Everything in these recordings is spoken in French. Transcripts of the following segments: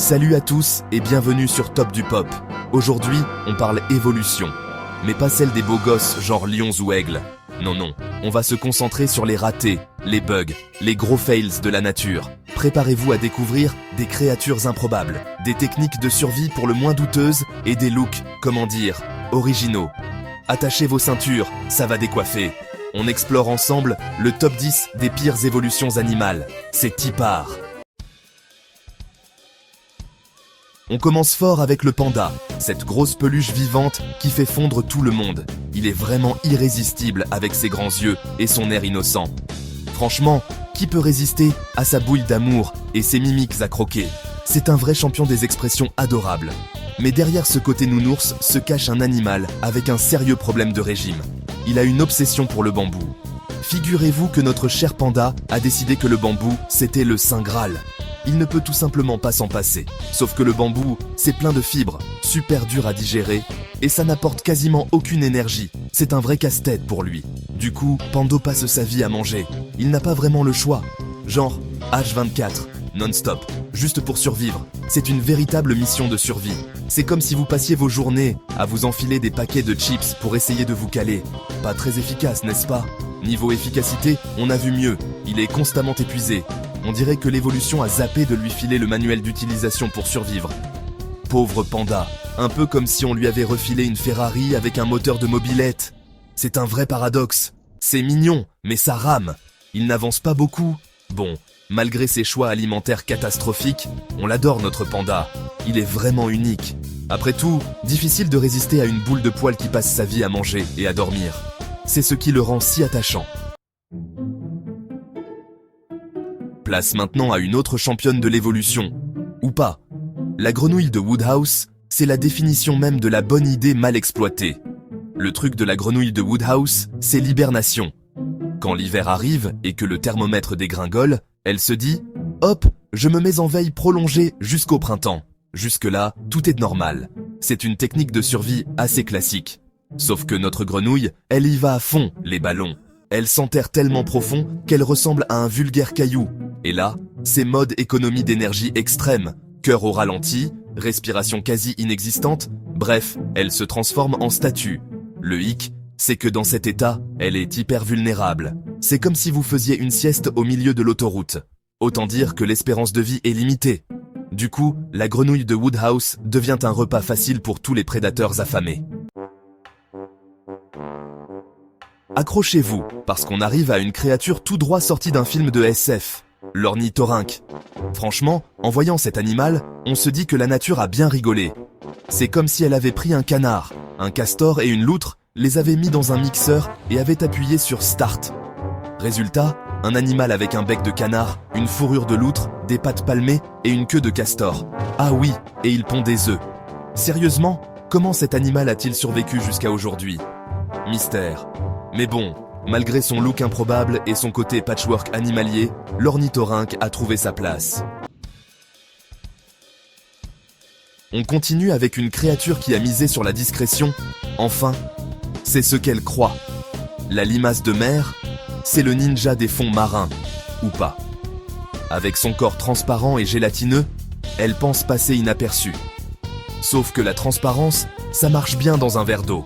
Salut à tous et bienvenue sur Top du Pop. Aujourd'hui, on parle évolution. Mais pas celle des beaux gosses genre lions ou aigles. Non, on va se concentrer sur les ratés, les bugs, les gros fails de la nature. Préparez-vous à découvrir des créatures improbables, des techniques de survie pour le moins douteuses et des looks, originaux. Attachez vos ceintures, ça va décoiffer. On explore ensemble le top 10 des pires évolutions animales. C'est Tipar. On commence fort avec le panda, cette grosse peluche vivante qui fait fondre tout le monde. Il est vraiment irrésistible avec ses grands yeux et son air innocent. Franchement, qui peut résister à sa bouille d'amour et ses mimiques à croquer? C'est un vrai champion des expressions adorables. Mais derrière ce côté nounours se cache un animal avec un sérieux problème de régime. Il a une obsession pour le bambou. Figurez-vous que notre cher panda a décidé que le bambou, c'était le Saint Graal. Il ne peut tout simplement pas s'en passer. Sauf que le bambou, c'est plein de fibres, super dur à digérer, et ça n'apporte quasiment aucune énergie. C'est un vrai casse-tête pour lui. Du coup, Pando passe sa vie à manger. Il n'a pas vraiment le choix. Genre, H24, non-stop, juste pour survivre. C'est une véritable mission de survie. C'est comme si vous passiez vos journées à vous enfiler des paquets de chips pour essayer de vous caler. Pas très efficace, n'est-ce pas? Niveau efficacité, on a vu mieux. Il est constamment épuisé. On dirait que l'évolution a zappé de lui filer le manuel d'utilisation pour survivre. Pauvre panda, un peu comme si on lui avait refilé une Ferrari avec un moteur de mobilette. C'est un vrai paradoxe. C'est mignon, mais ça rame. Il n'avance pas beaucoup. Bon, malgré ses choix alimentaires catastrophiques, on l'adore notre panda. Il est vraiment unique. Après tout, difficile de résister à une boule de poil qui passe sa vie à manger et à dormir. C'est ce qui le rend si attachant. Place maintenant à une autre championne de l'évolution. Ou pas. La grenouille de Woodhouse, c'est la définition même de la bonne idée mal exploitée. Le truc de la grenouille de Woodhouse, c'est l'hibernation. Quand l'hiver arrive et que le thermomètre dégringole, elle se dit « Hop, je me mets en veille prolongée jusqu'au printemps. » Jusque-là, tout est normal. C'est une technique de survie assez classique. Sauf que notre grenouille, elle y va à fond, les ballons. Elle s'enterre tellement profond qu'elle ressemble à un vulgaire caillou. Et là, c'est mode économie d'énergie extrême, cœur au ralenti, respiration quasi inexistante, bref, elle se transforme en statue. Le hic, c'est que dans cet état, elle est hyper vulnérable. C'est comme si vous faisiez une sieste au milieu de l'autoroute. Autant dire que l'espérance de vie est limitée. Du coup, la grenouille de Woodhouse devient un repas facile pour tous les prédateurs affamés. Accrochez-vous, parce qu'on arrive à une créature tout droit sortie d'un film de SF. L'ornithorynque. Franchement, en voyant cet animal, on se dit que la nature a bien rigolé. C'est comme si elle avait pris un canard, un castor et une loutre, les avait mis dans un mixeur et avait appuyé sur Start. Résultat, un animal avec un bec de canard, une fourrure de loutre, des pattes palmées et une queue de castor. Ah oui, et il pond des œufs. Sérieusement, comment cet animal a-t-il survécu jusqu'à aujourd'hui? Mystère. Mais bon, malgré son look improbable et son côté patchwork animalier, l'ornithorynque a trouvé sa place. On continue avec une créature qui a misé sur la discrétion. Enfin, c'est ce qu'elle croit. La limace de mer, c'est le ninja des fonds marins. Ou pas. Avec son corps transparent et gélatineux, elle pense passer inaperçue. Sauf que la transparence, ça marche bien dans un verre d'eau.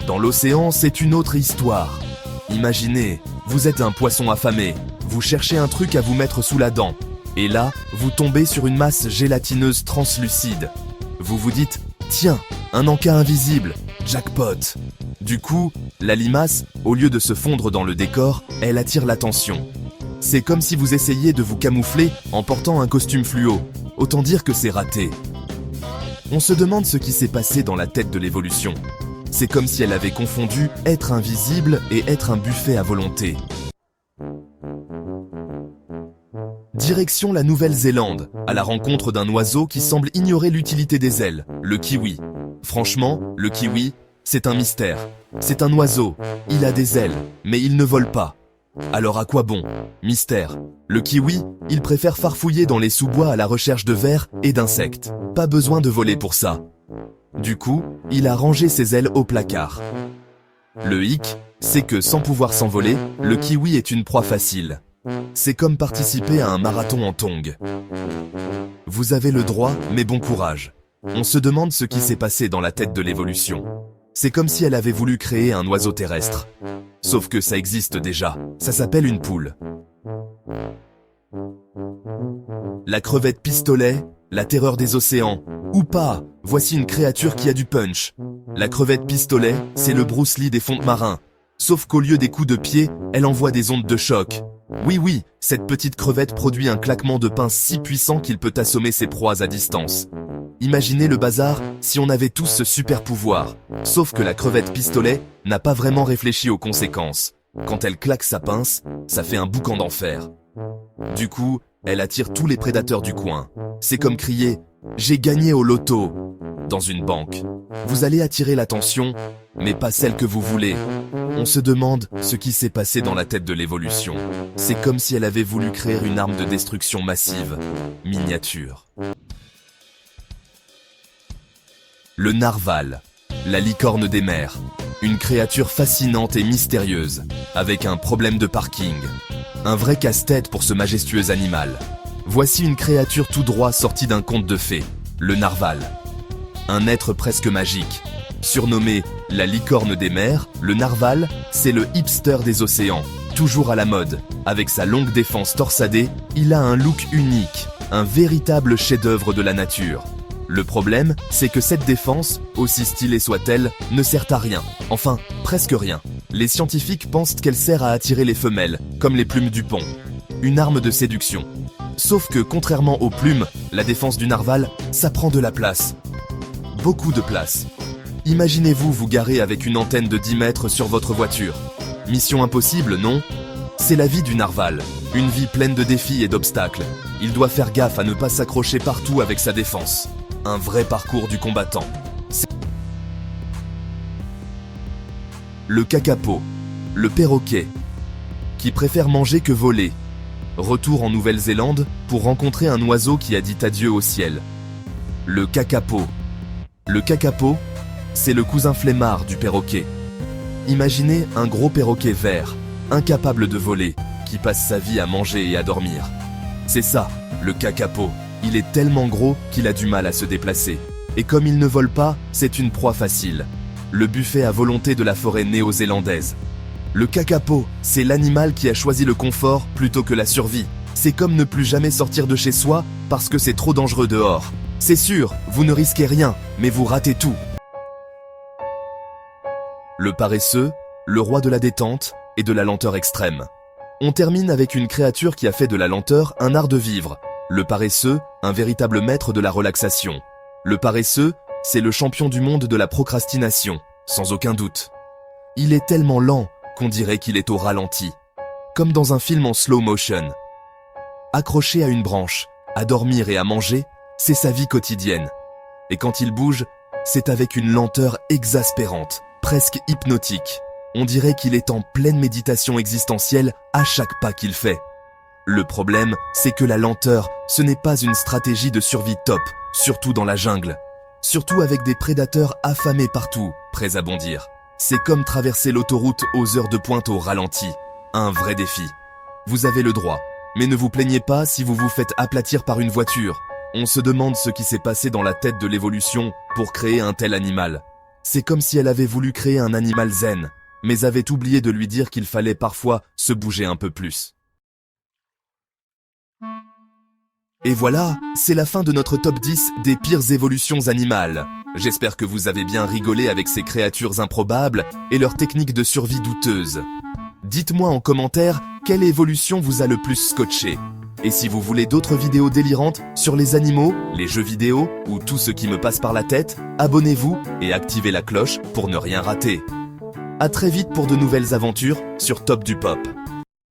Dans l'océan, c'est une autre histoire. Imaginez, vous êtes un poisson affamé, vous cherchez un truc à vous mettre sous la dent, et là, vous tombez sur une masse gélatineuse translucide. Vous vous dites, tiens, un encas invisible, jackpot. Du coup, la limace, au lieu de se fondre dans le décor, elle attire l'attention. C'est comme si vous essayiez de vous camoufler en portant un costume fluo. Autant dire que c'est raté. On se demande ce qui s'est passé dans la tête de l'évolution. C'est comme si elle avait confondu être invisible et être un buffet à volonté. Direction la Nouvelle-Zélande, à la rencontre d'un oiseau qui semble ignorer l'utilité des ailes, le kiwi. Franchement, le kiwi, c'est un mystère. C'est un oiseau, il a des ailes, mais il ne vole pas. Alors à quoi bon? Mystère. Le kiwi, il préfère farfouiller dans les sous-bois à la recherche de vers et d'insectes. Pas besoin de voler pour ça. Du coup, il a rangé ses ailes au placard. Le hic, c'est que sans pouvoir s'envoler, le kiwi est une proie facile. C'est comme participer à un marathon en tongs. Vous avez le droit, mais bon courage. On se demande ce qui s'est passé dans la tête de l'évolution. C'est comme si elle avait voulu créer un oiseau terrestre. Sauf que ça existe déjà, ça s'appelle une poule. La crevette pistolet, la terreur des océans. Ou pas, voici une créature qui a du punch. La crevette pistolet, c'est le Bruce Lee des fonds marins. Sauf qu'au lieu des coups de pied, elle envoie des ondes de choc. Oui, cette petite crevette produit un claquement de pince si puissant qu'il peut assommer ses proies à distance. Imaginez le bazar si on avait tous ce super pouvoir. Sauf que la crevette pistolet n'a pas vraiment réfléchi aux conséquences. Quand elle claque sa pince, ça fait un boucan d'enfer. Du coup, elle attire tous les prédateurs du coin. C'est comme crier « J'ai gagné au loto !» dans une banque. Vous allez attirer l'attention, mais pas celle que vous voulez. On se demande ce qui s'est passé dans la tête de l'évolution. C'est comme si elle avait voulu créer une arme de destruction massive, miniature. Le narval, la licorne des mers. Une créature fascinante et mystérieuse, avec un problème de parking. Un vrai casse-tête pour ce majestueux animal. Voici une créature tout droit sortie d'un conte de fées, le narval. Un être presque magique. Surnommé la licorne des mers, le narval, c'est le hipster des océans. Toujours à la mode, avec sa longue défense torsadée, il a un look unique, un véritable chef-d'œuvre de la nature. Le problème, c'est que cette défense, aussi stylée soit-elle, ne sert à rien. Enfin, presque rien. Les scientifiques pensent qu'elle sert à attirer les femelles, comme les plumes du pont. Une arme de séduction. Sauf que, contrairement aux plumes, la défense du narval, ça prend de la place. Beaucoup de place. Imaginez-vous vous garer avec une antenne de 10 mètres sur votre voiture. Mission impossible, non? C'est la vie du narval. Une vie pleine de défis et d'obstacles. Il doit faire gaffe à ne pas s'accrocher partout avec sa défense. Un vrai parcours du combattant. Le kakapo, le perroquet, qui préfère manger que voler. Retour en Nouvelle-Zélande pour rencontrer un oiseau qui a dit adieu au ciel. Le kakapo. Le kakapo, c'est le cousin flemmard du perroquet. Imaginez un gros perroquet vert, incapable de voler, qui passe sa vie à manger et à dormir. C'est ça, le kakapo. Il est tellement gros qu'il a du mal à se déplacer. Et comme il ne vole pas, c'est une proie facile. Le buffet à volonté de la forêt néo-zélandaise. Le kakapo, c'est l'animal qui a choisi le confort plutôt que la survie. C'est comme ne plus jamais sortir de chez soi parce que c'est trop dangereux dehors. C'est sûr, vous ne risquez rien, mais vous ratez tout. Le paresseux, le roi de la détente et de la lenteur extrême. On termine avec une créature qui a fait de la lenteur un art de vivre. Le paresseux, un véritable maître de la relaxation. Le paresseux, c'est le champion du monde de la procrastination, sans aucun doute. Il est tellement lent qu'on dirait qu'il est au ralenti, comme dans un film en slow motion. Accroché à une branche, à dormir et à manger, c'est sa vie quotidienne. Et quand il bouge, c'est avec une lenteur exaspérante, presque hypnotique. On dirait qu'il est en pleine méditation existentielle à chaque pas qu'il fait. Le problème, c'est que la lenteur, ce n'est pas une stratégie de survie top, surtout dans la jungle. Surtout avec des prédateurs affamés partout, prêts à bondir. C'est comme traverser l'autoroute aux heures de pointe au ralenti. Un vrai défi. Vous avez le droit, mais ne vous plaignez pas si vous vous faites aplatir par une voiture. On se demande ce qui s'est passé dans la tête de l'évolution pour créer un tel animal. C'est comme si elle avait voulu créer un animal zen, mais avait oublié de lui dire qu'il fallait parfois se bouger un peu plus. Et voilà, c'est la fin de notre top 10 des pires évolutions animales. J'espère que vous avez bien rigolé avec ces créatures improbables et leurs techniques de survie douteuses. Dites-moi en commentaire quelle évolution vous a le plus scotché. Et si vous voulez d'autres vidéos délirantes sur les animaux, les jeux vidéo ou tout ce qui me passe par la tête, abonnez-vous et activez la cloche pour ne rien rater. À très vite pour de nouvelles aventures sur Top du Pop.